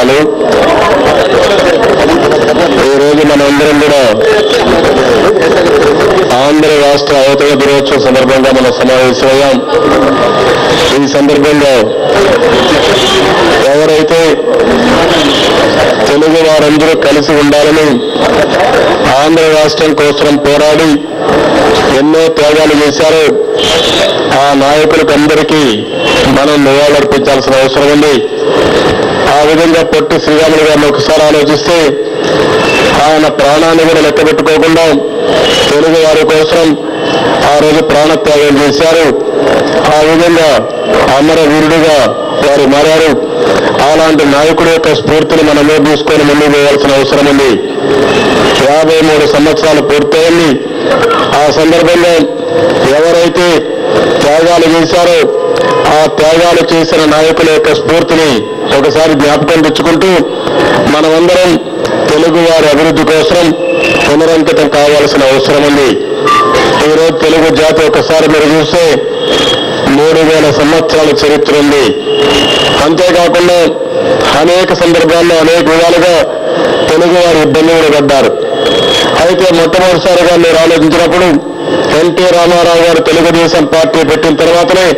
వందనాలు. ఈరోజు మనందరం కూడా ఆంధ్ర రాష్ట్ర అవతరణ దినోత్సవం సందర్భంగా మనం సమావేశమయ్యాం. ఈ సందర్భంగా ఎవరైతే తెలుగు వారందరూ కలిసి ఉండాలని ఆంధ్ర రాష్ట్రం కోసం పోరాడి ఎన్నో త్యాగాలు చేశారో ఆ నాయకులకు అందరికీ మనం నివాళులర్పించాల్సిన అవసరం ఉంది. ఆ విధంగా పొట్టి శ్రీరాములు గారిని ఒకసారి ఆలోచిస్తే ఆయన ప్రాణాన్ని కూడా లెక్క పెట్టుకోకుండా తెలుగు వారి కోసం ఆ రోజు ప్రాణత్యాగం చేశారు. ఆ విధంగా అమరవీరుడుగా వారు మారారు. అలాంటి నాయకుడి యొక్క స్ఫూర్తిని మనం తీసుకొని ముందుకు పోవాల్సిన అవసరం ఉంది. 53 సంవత్సరాలు పూర్తయింది. ఆ సందర్భంలో ఎవరైతే త్యాగాలు చేశారో ఆ త్యాగాలు చేసిన నాయకుల యొక్క స్ఫూర్తిని ఒకసారి జ్ఞాపకం తెచ్చుకుంటూ మనమందరం తెలుగు వారి అభివృద్ధి కోసం పునరంకితం కావాల్సిన అవసరం ఉంది. ఈరోజు తెలుగు జాతి ఒకసారి మీరు చూస్తే 3000 సంవత్సరాల చరిత్ర ఉంది. అంతేకాకుండా అనేక సందర్భాల్లో అనేక విధాలుగా తెలుగు వారు ఇబ్బందులు పడ్డారు. అయితే మొట్టమొదటిసారిగా మీరు ఆలోచించినప్పుడు ఎన్టీ రామారావు గారు తెలుగుదేశం పార్టీ పెట్టిన తర్వాతనే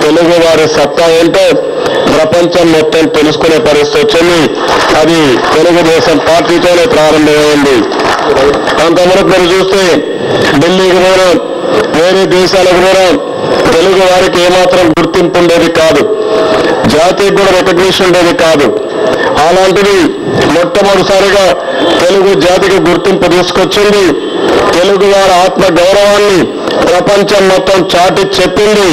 తెలుగు వారి సత్తా ఏంటో ప్రపంచం మొత్తం తెలుసుకునే పరిస్థితి వచ్చింది. అది తెలుగుదేశం పార్టీతోనే ప్రారంభమైంది. అంతవరకు మీరు చూస్తే ఢిల్లీకి పోయినా వేరే దేశాలకు పోయినా తెలుగు వారికి ఏమాత్రం గుర్తింపు ఉండేది కాదు, జాతీయ కూడా రికగ్నిషన్ ఉండేది కాదు. అలాంటిది మొట్టమొదటిసారిగా తెలుగు జాతికి గుర్తింపు తీసుకొచ్చింది. తెలుగు వారి ఆత్మ గౌరవాన్ని ప్రపంచం మొత్తం చాటి చెప్పింది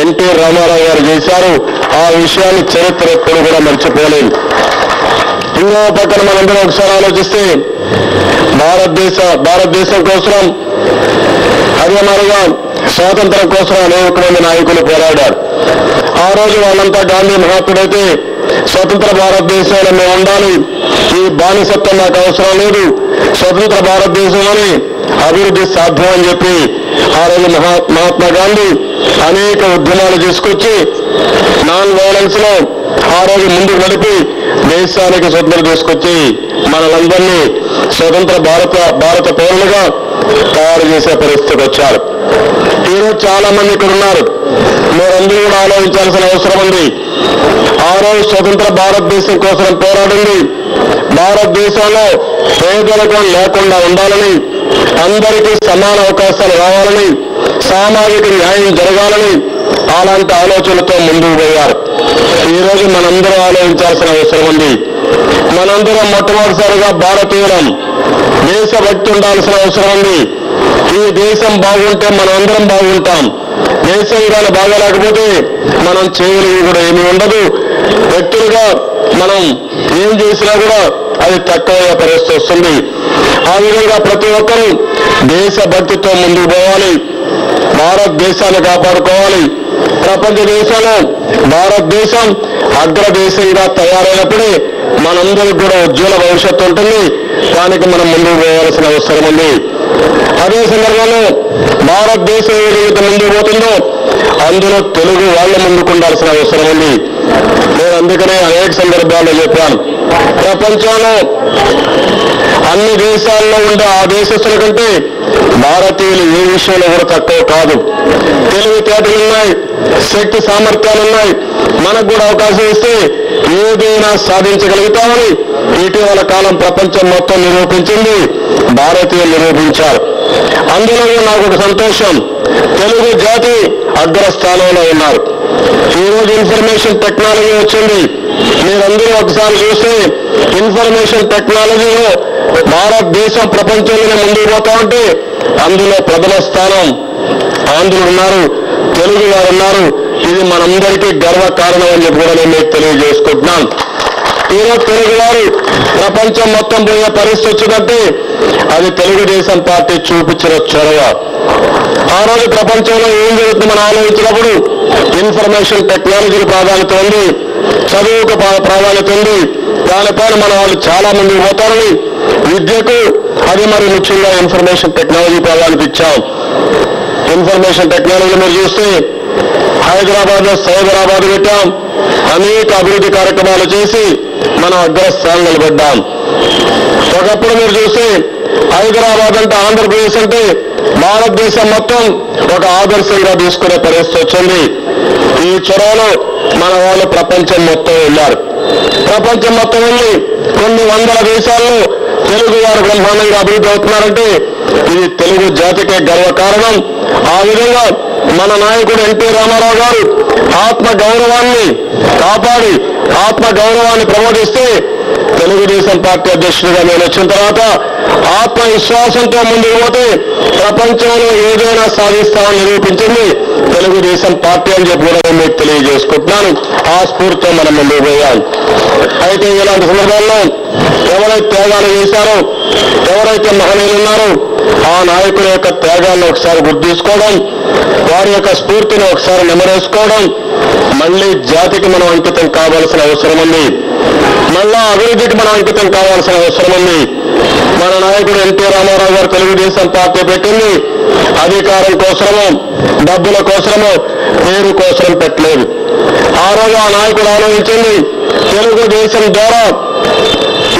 ఎన్టీ రామారావు గారు చేశారు. ఆ విషయాన్ని చరిత్ర ఎప్పుడు కూడా మర్చిపోలేదు. ఇంకో పక్కన మనందరం ఒకసారి ఆలోచిస్తే భారతదేశం కోసం అదే మరిగా స్వాతంత్రం కోసం అనేక మంది నాయకులు పోరాడారు. ఆ రోజు వాళ్ళంతా గాంధీ మహాత్ముడైతే స్వతంత్ర భారతదేశంలో మేము ఉండాలి, ఈ బానిసత్వం నాకు అవసరం లేదు, స్వతంత్ర భారతదేశంలోనే అభివృద్ధి సాధ్యం అని చెప్పి ఆ రోజు మహాత్మా గాంధీ అనేక ఉద్యమాలు తీసుకొచ్చి నాన్ వైలెన్స్ లో ఆ రోజు ముందుకు నడిపి దేశానికి స్వతంత్రం తీసుకొచ్చి మనలందరినీ స్వతంత్ర భారత పౌరులుగా తయారు చేసే పరిస్థితికి వచ్చారు. ఈరోజు చాలా మంది ఇక్కడ ఉన్నారు. మీరందరూ కూడా ఆలోచించాల్సిన అవసరం ఉంది. ఆ రోజు స్వతంత్ర భారతదేశం కోసం పోరాడింది. భారతదేశంలో పేదరికం లేకుండా ఉండాలని, అందరికీ సమాన అవకాశాలు రావాలని, సామాజిక న్యాయం జరగాలని అలాంటి ఆలోచనలతో ముందుకు పోయారు. ఈరోజు మనందరం ఆలోచించాల్సిన అవసరం ఉంది. మనందరం మొట్టమొదటిసారిగా భారతీయులం, దేశభక్తి ఉండాల్సిన అవసరం ఉంది. ఈ దేశం బాగుంటే మనం అందరం బాగుంటాం. దేశం కానీ బాగోలేకపోతే మనం చేయలేవి కూడా ఏమీ ఉండదు. వ్యక్తులుగా మనం ఏం చేసినా కూడా అది తక్కువ పరిస్థితి వస్తుంది. ఆ విధంగా ప్రతి ఒక్కరూ దేశభక్తితో ముందుకు పోవాలి, భారతదేశాన్ని కాపాడుకోవాలి. ప్రపంచ దేశాల్లో భారతదేశం అగ్రదేశంగా తయారైనప్పుడే మనందరికీ కూడా ఉజ్వల భవిష్యత్తు ఉంటుంది. దానికి మనం ముందుకు పోవాల్సిన అవసరం ఉంది. అదే సందర్భంలో భారతదేశం ఏదైతే ముందుకు పోతుందో అందులో తెలుగు వాళ్ళ ముందుకు ఉండాల్సిన అవసరం ఉంది. నేను అందుకనే అనేక సందర్భాల్లో చెప్పాను, ప్రపంచంలో అన్ని దేశాల్లో ఉండే ఆ దేశస్తుల కంటే భారతీయులు ఏ విషయంలో కూడా తక్కువ కాదు. తెలివితేటలున్నాయి, శక్తి సామర్థ్యాలున్నాయి. మనకు కూడా అవకాశం ఇస్తే ఏదైనా సాధించగలుగుతామని ఇటీవల కాలం ప్రపంచం మొత్తం నిరూపించింది, భారతీయులు నిరూపించారు. అందులో నాకు ఒక సంతోషం, తెలుగు జాతి అగ్రస్థానంలో ఉన్నారు. ఈరోజు ఇన్ఫర్మేషన్ టెక్నాలజీ వచ్చింది. మీరందరూ ఒకసారి చూస్తే ఇన్ఫర్మేషన్ టెక్నాలజీలో భారతదేశం ప్రపంచంలోనే ముందుకు పోతా ఉంటే అందులో ప్రథమ స్థానం ఆంధ్రులు ఉన్నారు, తెలుగు వారు ఉన్నారు. ఇది మనందరికీ గర్వ కారణం అని చెప్పి కూడా నేను మీకు తెలియజేసుకుంటున్నాను. ఈరోజు తెలుగు వారు ప్రపంచం మొత్తం పోయే పరిస్థితి వచ్చిందంటే అది తెలుగుదేశం పార్టీ చూపించిన చొరవ. ఆ రోజు ప్రపంచంలో ఏం జరుగుతుంది మనం ఆలోచించినప్పుడు ఇన్ఫర్మేషన్ టెక్నాలజీకి ప్రాధాన్యత ఉంది, చదువుకు ప్రాధాన్యత ఉంది. దానిపైన మన వాళ్ళు చాలా మంది పోతారని విద్యకు అది మరి ముఖ్యంగా ఇన్ఫర్మేషన్ టెక్నాలజీ ప్రాధాన్యత ఇచ్చాం. ఇన్ఫర్మేషన్ టెక్నాలజీ మీరు చూస్తే హైదరాబాద్ లో సైబరాబాద్ పెట్టాం. అనేక అభివృద్ధి కార్యక్రమాలు చేసి మనం అగ్రస్థానం నిలబడ్డాం. ఒకప్పుడు మీరు చూస్తే హైదరాబాద్ అంటే ఆంధ్రప్రదేశ్ అంటే భారతదేశం మొత్తం ఒక ఆదర్శంగా తీసుకునే పరిస్థితి వచ్చింది. ఈ చొరవలో మన వాళ్ళు ప్రపంచం మొత్తం వెళ్ళారు. ప్రపంచం మొత్తం వెళ్ళి కొన్ని వందల దేశాల్లో తెలుగు వారు బ్రహ్మాండంగా అభివృద్ధి అవుతున్నారంటే ఇది తెలుగు జాతికే గర్వకారణం. ఆ విధంగా మన నాయకుడు ఎన్టీ రామారావు గారు ఆత్మ గౌరవాన్ని కాపాడి ఆత్మ గౌరవాన్ని ప్రబోధిస్తే తెలుగుదేశం పార్టీ అధ్యక్షుడిగా నేను వచ్చిన తర్వాత ఆత్మవిశ్వాసంతో ముందుకు పోతే ప్రపంచంలో ఏదైనా సాధిస్తామని నిరూపించింది తెలుగుదేశం పార్టీ అని చెప్పి కూడా మీకు తెలియజేసుకుంటున్నాను. ఆ స్ఫూర్తితో మనం ముందుకు పోయాం. అయితే ఇలాంటి సందర్భాల్లో ఎవరైతే త్యాగాలు చేశారో, ఎవరైతే మహనీయులు ఉన్నారో ఆ నాయకుల యొక్క త్యాగాలను ఒకసారి గుర్తు తీసుకోవడం, వారి యొక్క స్ఫూర్తిని ఒకసారి నెమరేసుకోవడం, మళ్ళీ జాతికి మనం అంకితం కావాల్సిన అవసరం ఉంది. మళ్ళా అభివృద్ధికి మనం అంకితం కావాల్సిన అవసరం ఉంది. మన నాయకుడు ఎన్టీ రామారావు గారు తెలుగుదేశం పార్టీ పెట్టింది అధికారం కోసమో డబ్బుల కోసమో పేరు కోసం పెట్టలేదు. ఆ రోజు ఆ నాయకుడు ఆలోచించింది తెలుగుదేశం ద్వారా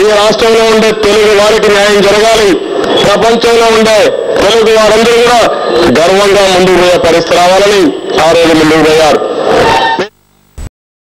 ఈ రాష్ట్రంలో ఉండే తెలుగు వారికి న్యాయం జరగాలి, ప్రపంచంలో ఉండే తెలుగు వారందరూ కూడా గర్వంగా ముందుకు పోయే పరిస్థితి రావాలని ఆ రోజు ముందుకు పోయారు.